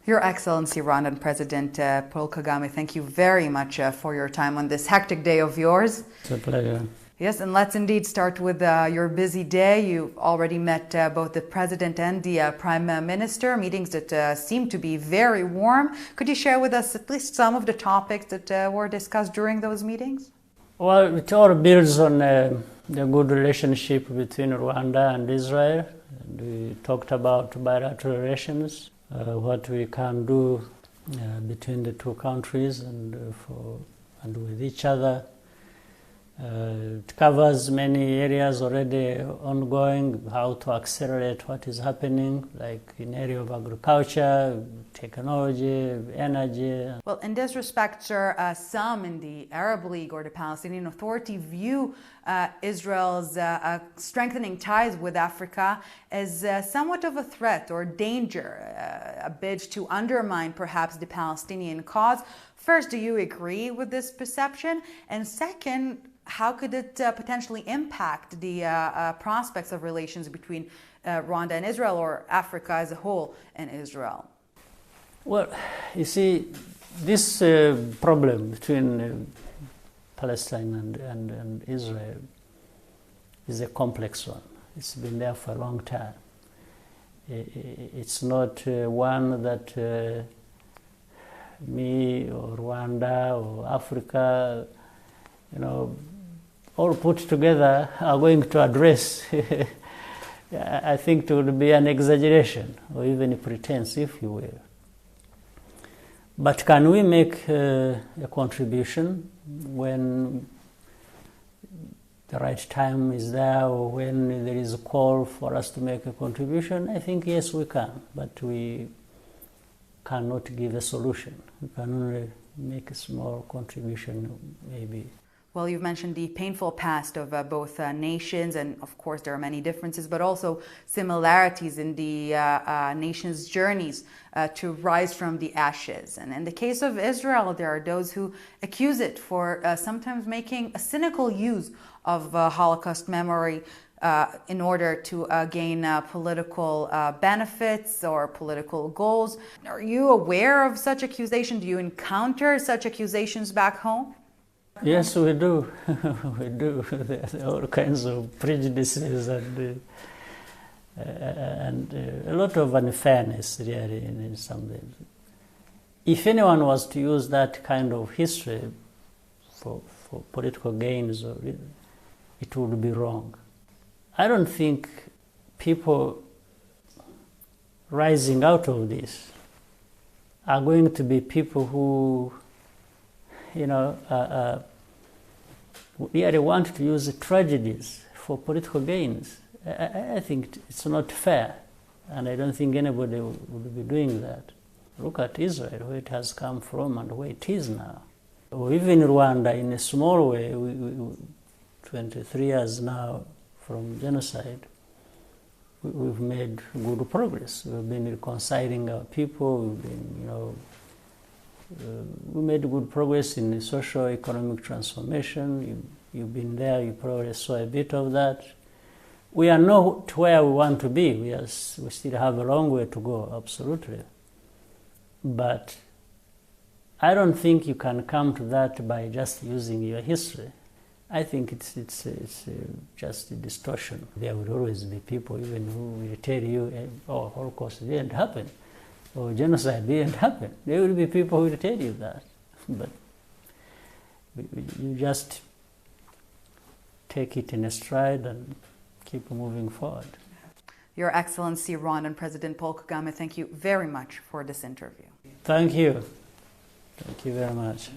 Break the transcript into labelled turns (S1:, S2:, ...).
S1: Your Excellency, Rwandan President Paul Kagame, thank you very much for your time on this hectic day of yours.
S2: It's a pleasure.
S1: Yes, and let's indeed start with your busy day. You've already met both the President and the Prime Minister, meetings that seem to be very warm. Could you share with us at least some of the topics that were discussed during those meetings?
S2: Well, it all builds on the good relationship between Rwanda and Israel. And we talked about bilateral relations, what we can do between the two countries and with each other. It covers many areas already ongoing, how to accelerate what is happening, like in area of agriculture, technology, energy.
S1: Well, in this respect, sir, some in the Arab League or the Palestinian Authority view Israel's strengthening ties with Africa as somewhat of a threat or danger, a bid to undermine perhaps the Palestinian cause. First, do you agree with this perception? And second, how could it potentially impact the prospects of relations between Rwanda and Israel, or Africa as a whole and Israel?
S2: Well, you see, this problem between Palestine and Israel is a complex one. It's been there for a long time. It's not one that me or Rwanda or Africa, all put together are going to address. I think it would be an exaggeration or even a pretense, if you will. But can we make a contribution when the right time is there, or when there is a call for us to make a contribution? I think yes, we can, but we cannot give a solution. We can only make a small contribution, maybe.
S1: Well, you've mentioned the painful past of both nations, and of course there are many differences, but also similarities in the nations' journeys to rise from the ashes. And in the case of Israel, there are those who accuse it for sometimes making a cynical use of Holocaust memory in order to gain political benefits or political goals. Are you aware of such accusations? Do you encounter such accusations back home?
S2: Yes, we do. We do. There are all kinds of prejudices and a lot of unfairness, really, in some ways. If anyone was to use that kind of history for political gains, it would be wrong. I don't think people rising out of this are going to be people who really want to use the tragedies for political gains. I think it's not fair, and I don't think anybody would be doing that. Look at Israel, where it has come from and where it is now. Or even Rwanda, in a small way, we 23 years now from genocide, we've made good progress. We've been reconciling our people, we've been, we made good progress in the socio-economic transformation. You've been there, you probably saw a bit of that. We are not where we want to be. We still have a long way to go, absolutely. But I don't think you can come to that by just using your history. I think it's just a distortion. There will always be people even who will tell you, oh, Holocaust didn't happen, or genocide didn't happen. There will be people who will tell you that. But you just take it in a stride and keep moving forward.
S1: Your Excellency, Rwandan President Paul Kagame, thank you very much for this interview.
S2: Thank you. Thank you very much.